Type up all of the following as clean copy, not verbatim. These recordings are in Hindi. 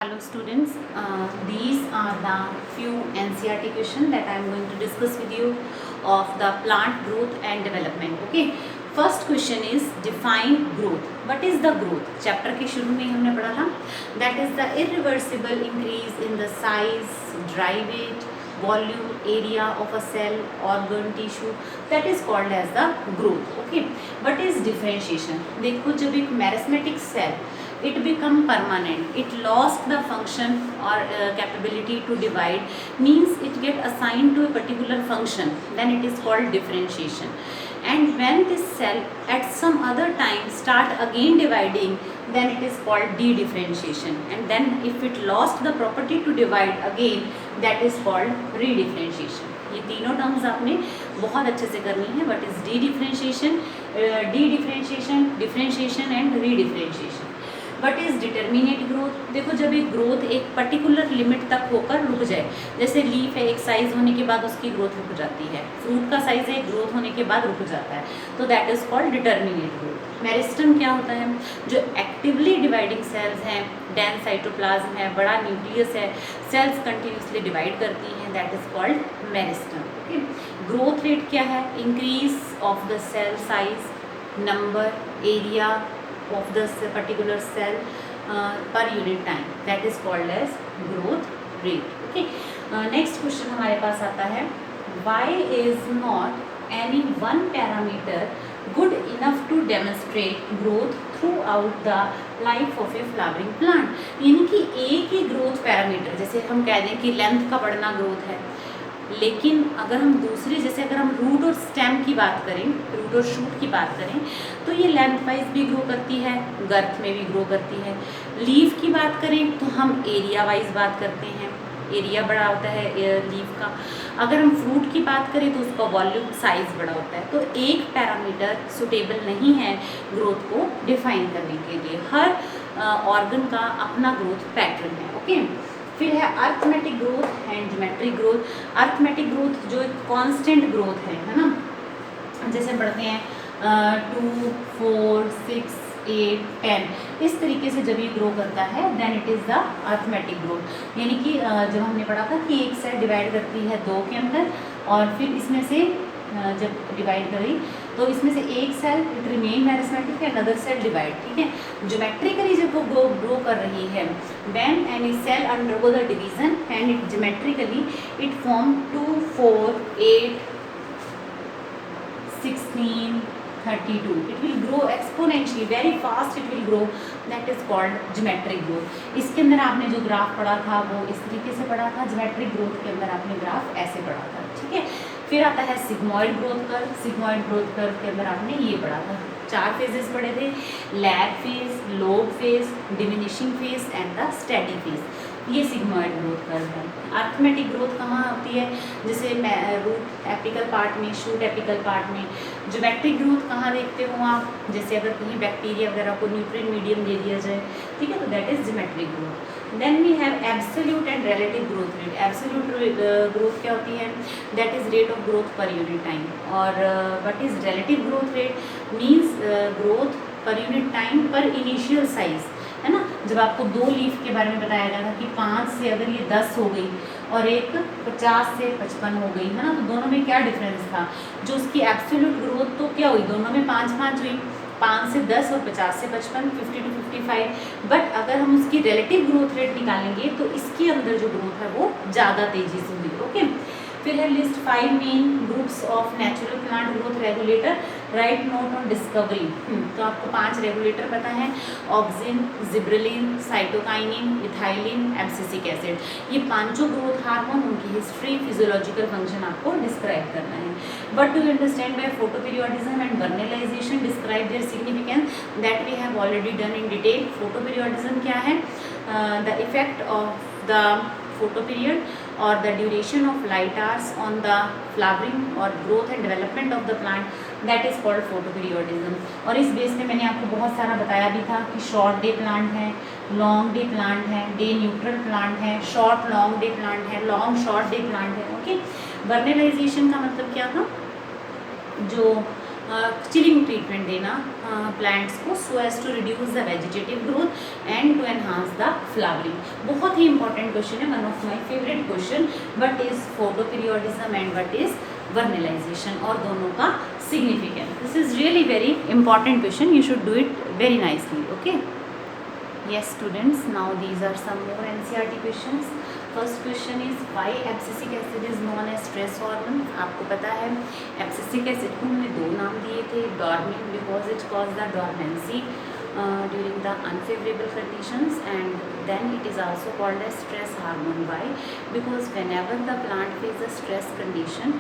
Hello students, these are the few NCERT questions that I am going to discuss with you of the plant growth and development. Okay, first question is define growth. What is the growth? Chapter के शुरू में हमने पढ़ा था that is the irreversible increase in the size, dry weight, volume, area of a cell, organ, tissue, that is called as the growth. Okay, what is differentiation? देखो जब एक meristematic cell it become permanent, it lost the function or capability to divide, means it get assigned to a particular function, then it is called differentiation. And when this cell at some other time start again dividing, then it is called de-differentiation. And then if it lost the property to divide again, that is called redifferentiation. ये तीनों टर्म्स आपने बहुत अच्छे से करनी है. What is D differentiation, differentiation and रीडिफरेंशिएशन. What is determinate growth. देखो जब एक ग्रोथ एक पर्टिकुलर लिमिट तक होकर रुक जाए, जैसे लीफ है, एक साइज होने के बाद उसकी ग्रोथ रुक जाती है, फ्रूट का साइज है, ग्रोथ होने के बाद रुक जाता है, तो that is called determinate growth. Meristem क्या होता है? जो एक्टिवली डिवाइडिंग सेल्स हैं, डेंस साइटोप्लाज्म है, बड़ा न्यूक्लियस है, सेल्स कंटिन्यूसली डिवाइड करती हैं, that is called meristem. Okay, growth rate क्या है? Increase of the cell size, number, area of the particular cell per unit time, that is called as growth rate. Okay, next question हमारे पास आता है, why is not any one parameter good enough to demonstrate growth throughout the life of a flowering plant. यानी कि एक ही ग्रोथ पैरामीटर, जैसे हम कह दें कि लेंथ का बढ़ना ग्रोथ है, लेकिन अगर हम दूसरे, जैसे अगर हम रूट और स्टेम की बात करें, रूट और शूट की बात करें, तो ये लेंथ वाइज भी ग्रो करती है, गर्थ में भी ग्रो करती है. लीफ की बात करें तो हम एरिया वाइज बात करते हैं, एरिया बड़ा होता है लीफ का. अगर हम फ्रूट की बात करें तो उसका वॉल्यूम साइज बड़ा होता है. तो एक पैरामीटर सुटेबल नहीं है ग्रोथ को डिफाइन करने के लिए. हर ऑर्गन का अपना ग्रोथ पैटर्न है. ओके, फिर है arithmetic growth and geometric growth. Arithmetic growth जो एक कांस्टेंट ग्रोथ है ना, जैसे बढ़ते हैं 2, 4, 6, 8, 10, इस तरीके से जब ये ग्रो करता है, then it is the arithmetic growth. यानी कि जब हमने पढ़ा था कि एक सेल डिवाइड करती है 2 के अंदर, और फिर इसमें से जब डिवाइड करी तो इसमें से एक सेल इट रिमेन मेरिस्मेटिक है, अनदर सेल डिवाइड. ठीक है, ज्योमेट्रिकली जब वो ग्रो कर रही है, when any cell undergo the division and it geometrically it form 2, 4, 8, 16, 32. It will grow exponentially, very fast it will grow. That is called geometric growth. इसके अंदर आपने जो ग्राफ पढ़ा था वो इस तरीके से पढ़ा था, ज्योमेट्रिक ग्रोथ के अंदर आपने ग्राफ ऐसे पढ़ा था. ठीक है, फिर आता है sigmoid growth curve. Sigmoid growth curve के अंदर आपने ये पढ़ा था, 4 फेजेस पढ़े थे, लैग फेज, लोग phase, diminishing phase and the steady phase. ये सिग्मॉइड ग्रोथ कर्व है. अर्थमेटिक ग्रोथ कहाँ होती है? जैसे रूट एपिकल पार्ट में, शूट एपिकल पार्ट में. ज्योमेट्रिक ग्रोथ कहाँ देखते हो आप? जैसे अगर कहीं बैक्टीरिया वगैरह को न्यूट्रिएंट मीडियम दे दिया जाए, ठीक है, तो that is geometric growth. Then we have absolute and relative growth rate. Absolute growth क्या होती है? That is rate of growth per unit time. और what is relative growth rate? Means growth per unit time per initial size, है ना. जब आपको 2 लीफ के बारे में बताया गया था कि 5 से अगर ये 10 हो गई और एक 50 से 55 हो गई, है ना, तो दोनों में क्या डिफरेंस था? जो उसकी एब्सोल्यूट ग्रोथ तो क्या हुई, दोनों में 5-5 हुई, 5 से 10 और 50 से 55, 50 to 55. बट अगर हम उसकी रिलेटिव ग्रोथ रेट निकालेंगे तो इसके अंदर जो ग्रोथ है वो ज़्यादा तेज़ी से हुई. ओके, फिर है list 5 main groups of natural plant growth regulator. Write note on discovery. तो आपको 5 रेगुलेटर पता है, auxin, gibberellin, cytokinin, ethylene, abscisic acid. ये 5 ग्रोथ हार्मोन, उनकी हिस्ट्री, फिजियोलॉजिकल फंक्शन आपको डिस्क्राइब करना है. What do you understand by photoperiodism and vernalisation? Describe their significance, that we have already done in detail. Photoperiodism क्या है? The effect of the photo period or the duration of light hours on the flowering or growth and development of the plant, that is called photoperiodism. और इस बेस पे मैंने आपको बहुत सारा बताया भी था कि शॉर्ट डे प्लांट है, लॉन्ग डे प्लांट है, डे न्यूट्रल प्लांट है, शॉर्ट लॉन्ग डे प्लांट है, लॉन्ग शॉर्ट डे प्लांट है. ओके, वर्नलाइजेशन का मतलब क्या था? जो चिलिंग ट्रीटमेंट देना प्लांट्स को so as to reduce the vegetative growth and to enhance the flowering. बहुत ही इंपॉर्टेंट क्वेश्चन है, one of my favourite question. What is photoperiodism and what is vernalisation, और दोनों का significance. This is really very important question, you should do it very nicely. Okay, yes students, now these are some more NCERT questions. First question is why abscisic acid is known as stress hormone. आपको पता है एब्सिसिक एसिड को हमने दो नाम दिए थे, dormant because it cause the dormancy during the unfavorable conditions, and then it is also called as stress hormone. Why? Because whenever the plant faces stress condition,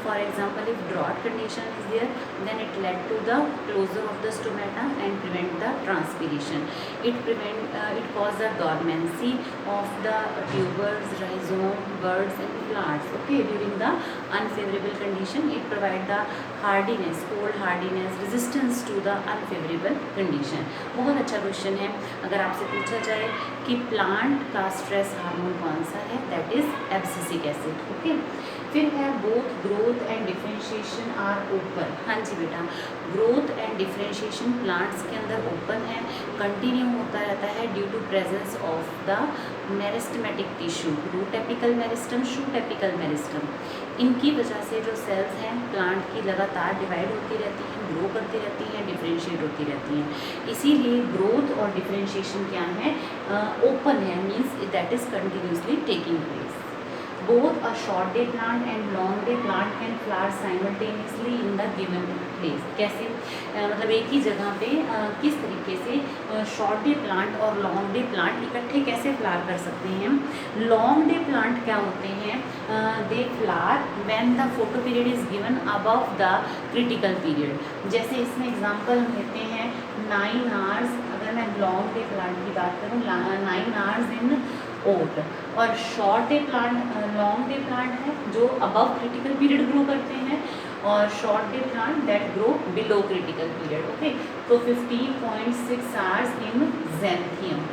for example if drought condition is there, then it led to the closure of the stomata and prevent the transpiration. It cause the dormancy of the tubers, rhizome, buds and plants. Okay, during the unfavorable condition it provide the hardiness, cold hardiness, resistance to the unfavorable condition. बहुत अच्छा क्वेश्चन है। अगर आपसे पूछा जाए कि प्लांट का स्ट्रेस हार्मोन कौन सा है, that is abscisic acid. Okay, फिर है both growth and differentiation are open. हाँ जी बेटा, ग्रोथ एंड डिफरेंशिएशन प्लांट्स के अंदर ओपन है, कंटिन्यू होता रहता है due to presence of the meristematic tissue, root apical meristem, shoot apical meristem. इनकी वजह से जो सेल्स हैं प्लांट की लगातार डिवाइड होती रहती हैं, ग्रो करती रहती हैं, डिफरेंशिएट होती रहती हैं। इसीलिए ग्रोथ और डिफरेंशिएशन क्या है, ओपन है, means that is continuously taking place. Both a short day plant and long day plant can flower simultaneously in the given place. कैसे, मतलब एक ही जगह पे किस तरीके से शॉर्ट डे प्लांट और लॉन्ग डे प्लांट इकट्ठे कैसे फ्लावर कर सकते हैं। लॉन्ग डे प्लांट क्या होते हैं, they flower when the photo period is given above the critical period. जैसे इसमें एग्जांपल लेते हैं 9 आवर्स, अगर मैं लॉन्ग डे प्लांट की बात करूँ 9 आवर्स इन ओट, और short day plant long day plant है जो अबव क्रिटिकल पीरियड ग्रो करते हैं, और short day plant that grow below critical period. Okay, तो 15.6 आवर्स इन ज़ैंथियम।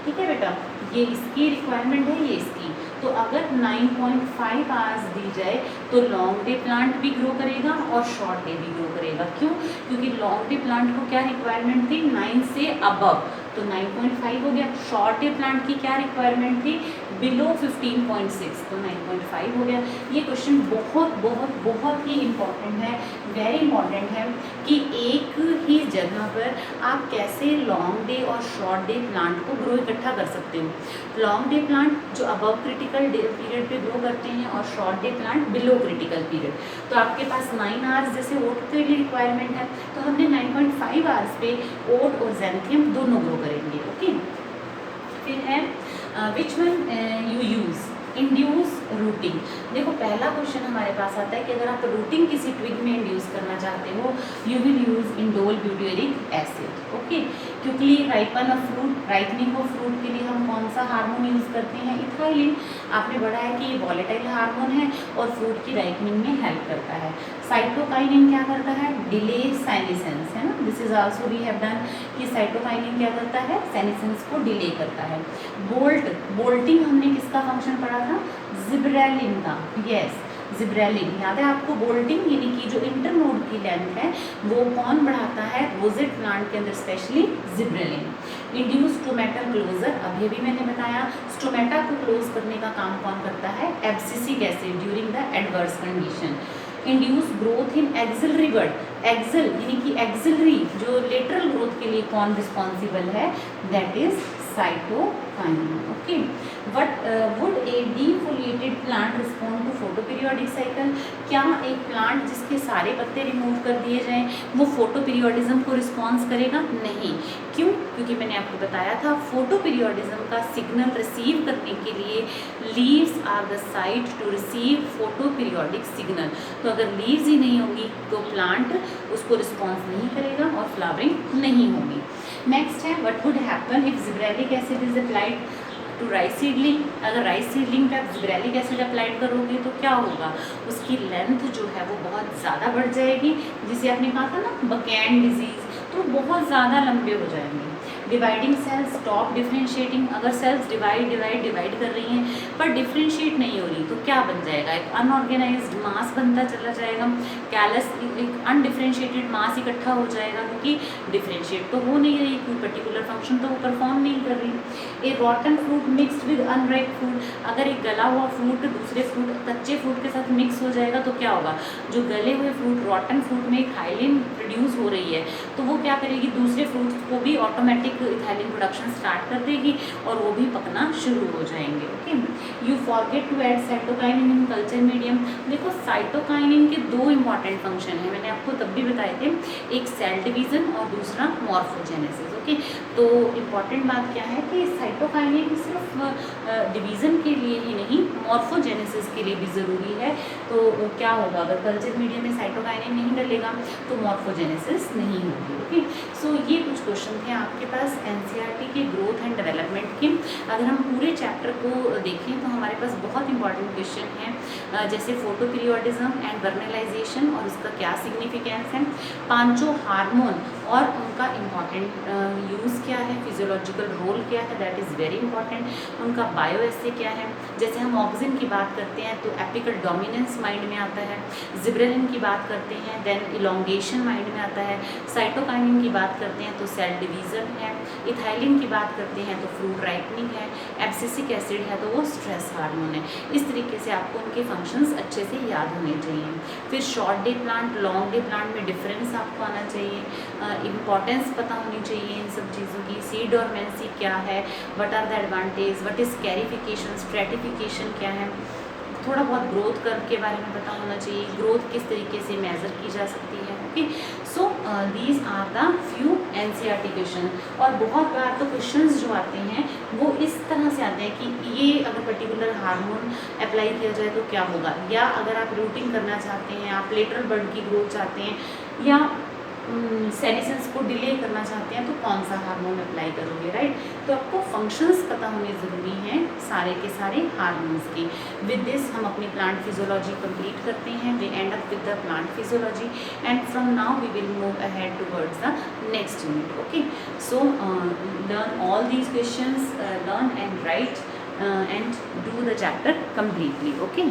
ठीक है बेटा, ये इसकी रिक्वायरमेंट है, ये इसकी। तो अगर 9.5 आवर्स दी जाए तो लॉन्ग डे प्लांट भी ग्रो करेगा और शॉर्ट डे भी ग्रो करेगा। क्यों? क्योंकि लॉन्ग डे प्लांट को क्या रिक्वायरमेंट थी, 9 से अबव, तो 9.5 हो गया। शॉर्ट डे प्लांट की क्या रिक्वायरमेंट थी, बिलो 15.6, तो 9.5 हो गया। ये क्वेश्चन बहुत बहुत बहुत ही इम्पॉर्टेंट है, वेरी इंपॉर्टेंट है कि एक ही जगह पर आप कैसे लॉन्ग डे और शॉर्ट डे प्लांट को ग्रो इकट्ठा कर सकते हो। लॉन्ग डे प्लांट जो अबव क्रिटिकल पीरियड पे ग्रो करते हैं और short day plant below critical period. तो आपके पास 9 आवर्स जैसे ओट के लिए रिक्वायरमेंट है, तो हमने 9.5 आवर्स पे ओट और ज़ैंथियम दोनों ग्रो करेंगे। ओके, फिर है which one you use induce routing. देखो पहला क्वेश्चन हमारे पास आता है कि अगर आप रूटिंग किसी ट्विग में इंड्यूस करना चाहते हो, you will use indole butyric acid. Okay, क्योंकि ripen of fruit, ripening of fruit के लिए हम कौन सा हार्मोन यूज़ करते हैं, इथाइलिन। आपने पढ़ा है कि ये वॉलेटाइल हार्मोन है और फ्रूट की राइपनिंग में हेल्प करता है। साइटोकाइनिन क्या करता है, डिले साइनेसेंस, है ना, this is also we have done कि साइटोकाइनिन क्या करता है, साइनेसेंस को डिले करता है। बोल्टिंग हमने किसका फंक्शन पढ़ा था, जिब्रेलिन का। यस, जिब्रेलिन याद है आपको। बोल्टिंग यानी कि जो इंटरनोड की लेंथ है वो कौन बढ़ाता है, रोजेट प्लांट के अंदर specially gibberellin. Induce stomatal closure, अभी भी मैंने बताया स्टोमेटा को क्लोज करने का काम कौन करता है, abscisic acid during the adverse condition. Induce growth in axillary bud, axil यानी कि एक्सिलरी जो लेटरल ग्रोथ के लिए कौन रिस्पॉन्सिबल है, that is cytokinin. Okay, but would a defoliated plant respond to photoperiodic cycle. क्या एक प्लांट जिसके सारे पत्ते रिमूव कर दिए जाएं वो फोटोपीरियोडिज्म को रिस्पॉन्स करेगा? नहीं। क्यों? क्योंकि मैंने आपको बताया था फोटोपीरियोडिज्म का सिग्नल रिसीव करने के लिए leaves are the site to receive photoperiodic signal. तो अगर लीव्स ही नहीं होंगी तो प्लांट उसको रिस्पॉन्स नहीं करेगा और फ्लावरिंग नहीं होगी। नेक्स्ट है what would happen if gibberellic acid is applied to rice seedling. अगर राइस सीडलिंग पे आप जिब्रेलिक एसिड अप्लाइड करोगे तो क्या होगा, उसकी लेंथ जो है वो बहुत ज़्यादा बढ़ जाएगी, जिसे आपने कहा था ना बकैन डिजीज़, तो बहुत ज़्यादा लंबे हो जाएंगे। Dividing cells, stop differentiating. अगर सेल्स डिवाइड कर रही हैं पर डिफ्रेंशिएट नहीं हो रही तो क्या बन जाएगा, एक अनऑर्गेनाइज्ड मास बनता चला जाएगा, कैलस एक अनडिफ्रेंशिएटेड मास इकट्ठा हो जाएगा, क्योंकि डिफ्रेंशिएट तो हो नहीं रही, कोई पर्टिकुलर फंक्शन तो वो परफॉर्म नहीं कर रही। A rotten fruit mixed with unripe fruit, अगर एक गला हुआ फ्रूट दूसरे फ्रूट कच्चे फ्रूट के साथ मिक्स हो जाएगा तो क्या होगा, जो गले हुए फ्रूट रॉटन फ्रूट में इथाइलिन प्रोड्यूस हो रही है तो वो क्या करेगी, दूसरे फ्रूट्स को भी ऑटोमेटिक इथाइलिन प्रोडक्शन स्टार्ट कर देगी और वो भी पकना शुरू हो जाएंगे। Okay, you forget to add cytokinin in culture medium. देखो साइटोकाइनिन के दो इंपॉर्टेंट फंक्शन है, मैंने आपको तब भी बताए थे, एक सेल डिवीजन और दूसरा मॉर्फोजेनेसिस। ओके, तो इम्पॉर्टेंट बात क्या है कि साइटोकाइनिन सिर्फ डिवीज़न के लिए ही नहीं, मॉर्फोजेनेसिस के लिए भी ज़रूरी है। तो क्या होगा, अगर कल्चर मीडियम में साइटोकाइनिन नहीं डलेगा तो मॉर्फोजेनेसिस नहीं होगी। ओके, सो ये कुछ क्वेश्चन थे आपके पास एनसीईआरटी के ग्रोथ एंड डेवलपमेंट के। अगर हम पूरे चैप्टर को देखें तो हमारे पास बहुत इंपॉर्टेंट क्वेश्चन हैं, जैसे फोटो पीरियोडिज्म एंड वर्नलाइजेशन और उसका क्या सिग्निफिकेंस है, पांचों हार्मोन और उनका इम्पॉर्टेंट यूज़ क्या है, फिजियोलॉजिकल रोल क्या है, दैट इज़ वेरी इंपॉर्टेंट, उनका बायो एसे क्या है। जैसे हम ऑक्सिन की बात करते हैं तो एपिकल डोमिनेंस माइंड में आता है, जिब्रेलिन की बात करते हैं देन इलोंगेशन माइंड में आता है, साइटोकाइनिन की बात करते हैं तो सेल डिवीज़न है, इथाइलिन की बात करते हैं तो फ्रूट राइपनिंग है, एब्सिसिक एसिड है तो वो स्ट्रेस हार्मोन है। इस तरीके से आपको उनके फंक्शंस अच्छे से याद होने चाहिए। फिर short day plant long day plant में डिफरेंस आपको आना चाहिए, इम्पॉर्टेंस पता होनी चाहिए इन सब चीज़ों की, सीड डोरमेंसी क्या है, what are the advantage, what is scarification, stratification क्या है, थोड़ा बहुत ग्रोथ कर्व के बारे में पता होना चाहिए, ग्रोथ किस तरीके से मेज़र की जा सकती है। Okay, so these are the few NCERT question. और बहुत बार तो क्वेश्चंस जो आते हैं वो इस तरह से आते हैं कि ये अगर पर्टिकुलर हार्मोन अप्लाई किया जाए तो क्या होगा, या अगर आप रूटिंग करना चाहते हैं, आप लेटरल बर्ड की ग्रोथ चाहते हैं या सेनेसेंस को डिले करना चाहते हैं तो कौन सा हार्मोन अप्लाई करोगे, राइट। तो आपको फंक्शंस पता होने ज़रूरी हैं सारे के सारे हार्मोन्स की। विद दिस हम अपनी प्लांट फिजियोलॉजी कंप्लीट करते हैं, we end up with the plant physiology and from now we will move ahead towards the next unit. Okay, so learn all these questions, learn and write and do the chapter completely. Okay.